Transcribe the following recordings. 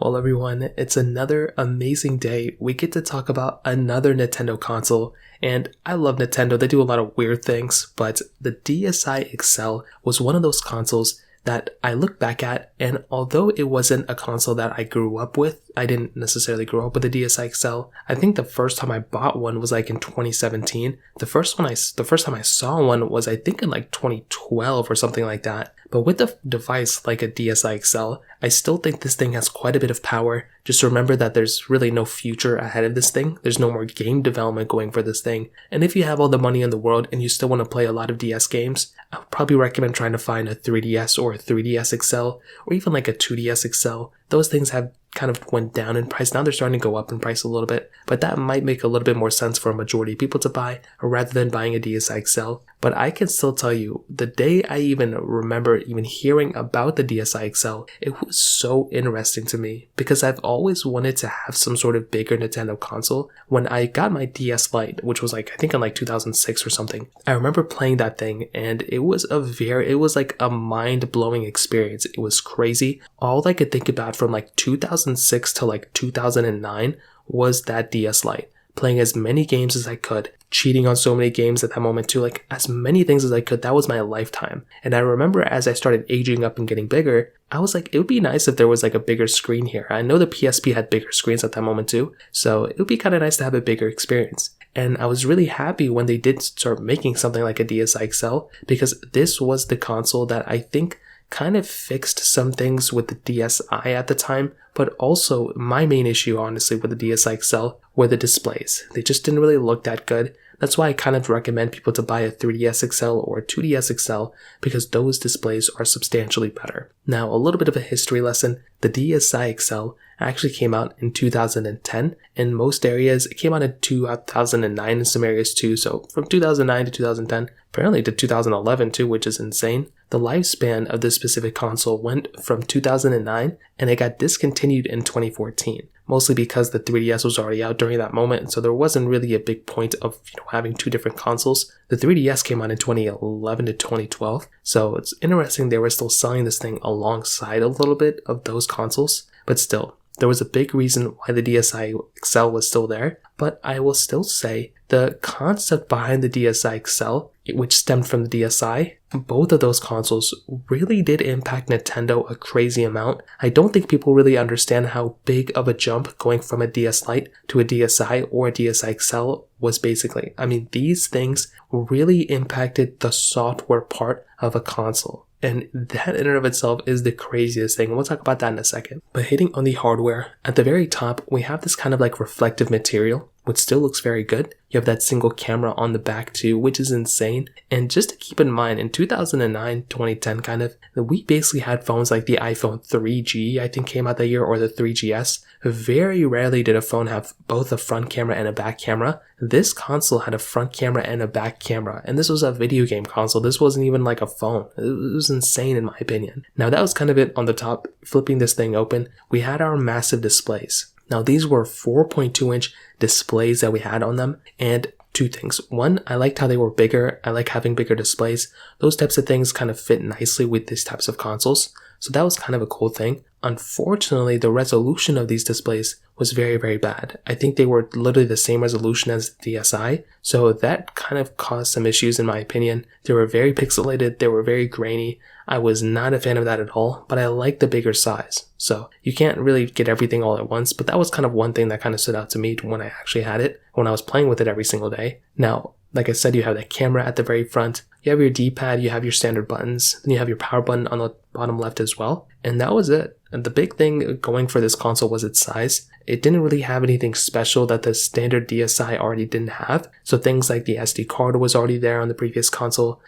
Well, everyone, it's another amazing day. We get to talk about another Nintendo console, and I love Nintendo. They do a lot of weird things, but the DSi XL was one of those consoles that I look back at, and although it wasn't a console that I grew up with, I didn't necessarily grow up with the DSi XL. I think the first time I bought one was like in 2017. The first time I saw one was I think in like 2012 or something like that. But with a device like a DSi XL, I still think this thing has quite a bit of power. Just remember that there's really no future ahead of this thing. There's no more game development going for this thing. And if you have all the money in the world and you still want to play a lot of DS games, I would probably recommend trying to find a 3DS or a 3DS XL or even like a 2DS XL. Those things have kind of went down in price. Now they're starting to go up in price a little bit, but that might make a little bit more sense for a majority of people to buy rather than buying a DSi XL. But I can still tell you, the day I even remember even hearing about the DSi XL, it was so interesting to me because I've always wanted to have some sort of bigger Nintendo console. When I got my DS Lite, which was like, I think in like 2006 or something, I remember playing that thing and it was like a mind-blowing experience. It was crazy. All I could think about from like 2006 to like 2009 was that DS Lite. Playing as many games as I could, cheating on so many games at that moment too, like as many things as I could. That was my lifetime. And I remember as I started aging up and getting bigger, I was like, it would be nice if there was like a bigger screen here. I know the PSP had bigger screens at that moment too, so it would be kind of nice to have a bigger experience. And I was really happy when they did start making something like a DSi XL because this was the console that I think kind of fixed some things with the DSi at the time, but also my main issue honestly with the DSi XL were the displays. They just didn't really look that good. That's why I kind of recommend people to buy a 3DS XL or a 2DS XL because those displays are substantially better. Now, a little bit of a history lesson. The DSi XL actually came out in 2010. In most areas, it came out in 2009 in some areas too. So from 2009 to 2010, apparently to 2011 too, which is insane. The lifespan of this specific console went from 2009 and it got discontinued in 2014. Mostly because the 3DS was already out during that moment, so there wasn't really a big point of having two different consoles. The 3DS came out in 2011 to 2012, so it's interesting they were still selling this thing alongside a little bit of those consoles, but still, there was a big reason why the DSi XL was still there, but I will still say the concept behind the DSi XL, which stemmed from the DSi, both of those consoles really did impact Nintendo a crazy amount. I don't think people really understand how big of a jump going from a DS Lite to a DSi or a DSi XL was basically. I mean, these things really impacted the software part of a console. And that in and of itself is the craziest thing. We'll talk about that in a second. But hitting on the hardware, at the very top, we have this kind of like reflective material, which still looks very good. You have that single camera on the back too, which is insane. And just to keep in mind, in 2009, 2010 kind of, we basically had phones like the iPhone 3G, I think came out that year, or the 3GS. Very rarely did a phone have both a front camera and a back camera. This console had a front camera and a back camera, and this was a video game console. This wasn't even like a phone. It was insane in my opinion. Now that was kind of it on the top. Flipping this thing open, we had our massive displays. Now these were 4.2-inch displays that we had on them, and two things. One, I liked how they were bigger. I like having bigger displays. Those types of things kind of fit nicely with these types of consoles. So that was kind of a cool thing. Unfortunately, the resolution of these displays was very, very bad. I think they were literally the same resolution as the DSi, so that kind of caused some issues in my opinion. They were very pixelated, they were very grainy. I was not a fan of that at all, but I like the bigger size. So you can't really get everything all at once, but that was kind of one thing that kind of stood out to me when I actually had it, when I was playing with it every single day. Now, like I said, you have that camera at the very front, you have your D-pad, you have your standard buttons, then you have your power button on the bottom left as well, and that was it. And the big thing going for this console was its size. It didn't really have anything special that the standard DSi already didn't have, so things like the SD card was already there on the previous console,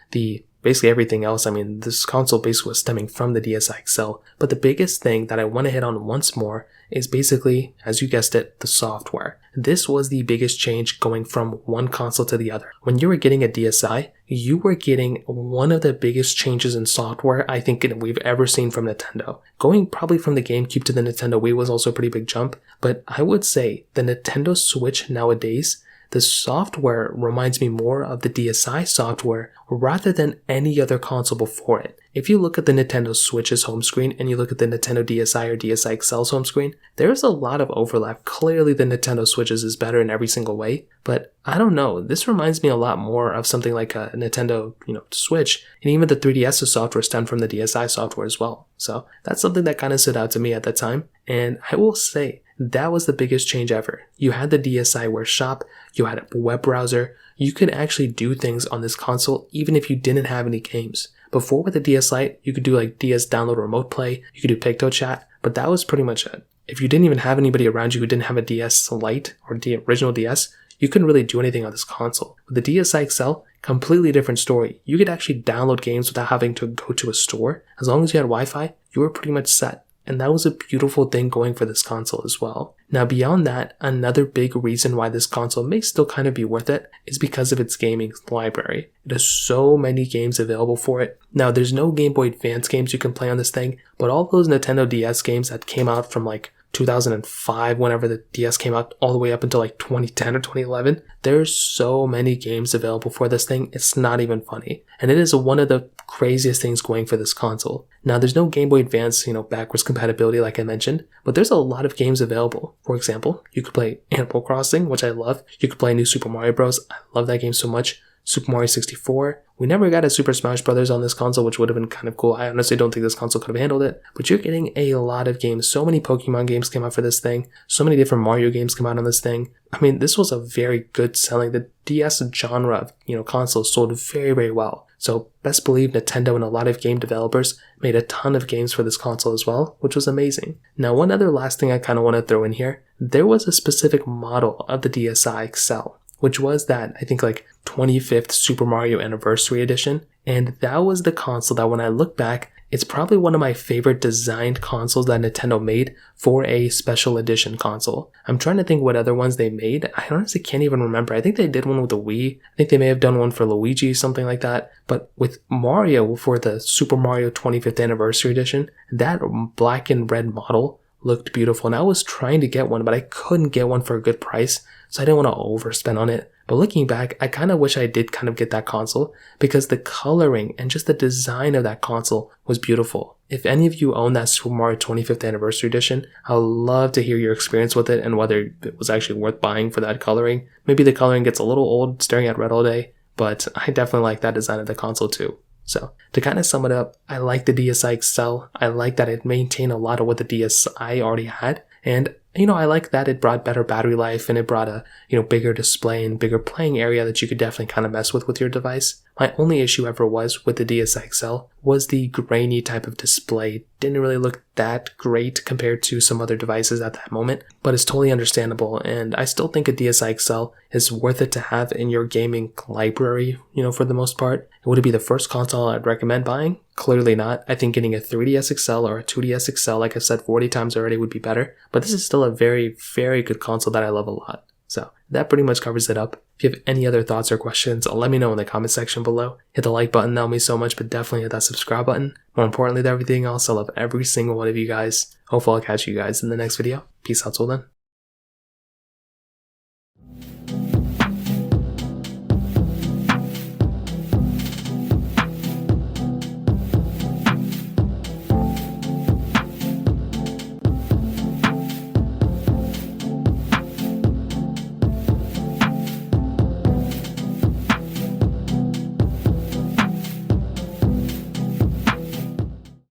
basically everything else. I mean, this console basically was stemming from the DSi XL, but the biggest thing that I want to hit on once more is basically, as you guessed it, the software. This was the biggest change going from one console to the other. When you were getting a DSi, you were getting one of the biggest changes in software I think we've ever seen from Nintendo. Going probably from the GameCube to the Nintendo Wii was also a pretty big jump, but I would say the Nintendo Switch nowadays, the software reminds me more of the DSi software rather than any other console before it. If you look at the Nintendo Switch's home screen and you look at the Nintendo DSi or DSi XL's home screen, there's a lot of overlap. Clearly the Nintendo Switch's is better in every single way, but I don't know, this reminds me a lot more of something like a Nintendo, Switch, and even the 3DS's software stemmed from the DSi software as well. So that's something that kind of stood out to me at that time, and I will say, that was the biggest change ever. You had the DSiWare shop, you had a web browser, you could actually do things on this console even if you didn't have any games. Before with the DS Lite, you could do like DS download remote play, you could do Picto Chat, but that was pretty much it. If you didn't even have anybody around you who didn't have a DS Lite or the original DS, you couldn't really do anything on this console. With the DSi XL, completely different story. You could actually download games without having to go to a store. As long as you had Wi-Fi, you were pretty much set. And that was a beautiful thing going for this console as well. Now beyond that, another big reason why this console may still kind of be worth it is because of its gaming library. It has so many games available for it. Now there's no Game Boy Advance games you can play on this thing, but all those Nintendo DS games that came out from like 2005, whenever the DS came out, all the way up until like 2010 or 2011, there's so many games available for this thing, it's not even funny. And it is one of the craziest things going for this console. Now there's no Game Boy Advance, backwards compatibility like I mentioned, but there's a lot of games available. For example, you could play Animal Crossing, which I love. You could play New Super Mario Bros. I love that game so much. Super Mario 64. We never got a Super Smash Bros. On this console, which would have been kind of cool. I honestly don't think this console could have handled it, but you're getting a lot of games. So many Pokemon games came out for this thing. So many different Mario games came out on this thing. I mean, this was a very good selling. The DS genre of, consoles sold very, very well. So best believe Nintendo and a lot of game developers made a ton of games for this console as well, which was amazing. Now, one other last thing I kind of want to throw in here, there was a specific model of the DSi XL, which was that, I think, like 25th Super Mario Anniversary Edition. And that was the console that when I look back, it's probably one of my favorite designed consoles that Nintendo made for a special edition console. I'm trying to think what other ones they made. I honestly can't even remember. I think they did one with the Wii. I think they may have done one for Luigi, something like that. But with Mario for the Super Mario 25th Anniversary Edition, that black and red model looked beautiful. And I was trying to get one, but I couldn't get one for a good price, so I didn't want to overspend on it. But looking back, I kind of wish I did kind of get that console because the coloring and just the design of that console was beautiful. If any of you own that Super Mario 25th Anniversary Edition, I'd love to hear your experience with it and whether it was actually worth buying for that coloring. Maybe the coloring gets a little old staring at red all day, but I definitely like that design of the console too. So to kind of sum it up, I like the DSi XL. I like that it maintained a lot of what the DSi already had. And I like that it brought better battery life and it brought a, bigger display and bigger playing area that you could definitely kind of mess with your device. My only issue ever was with the DSi XL was the grainy type of display. It didn't really look that great compared to some other devices at that moment, but it's totally understandable. And I still think a DSi XL is worth it to have in your gaming library, for the most part. Would it be the first console I'd recommend buying? Clearly not. I think getting a 3DS XL or a 2DS XL, like I've said 40 times already, would be better. But this is still a very, very good console that I love a lot. So that pretty much covers it up. If you have any other thoughts or questions, let me know in the comment section below. Hit the like button, that'll mean so much, but definitely hit that subscribe button. More importantly than everything else, I love every single one of you guys. Hopefully I'll catch you guys in the next video. Peace out till then.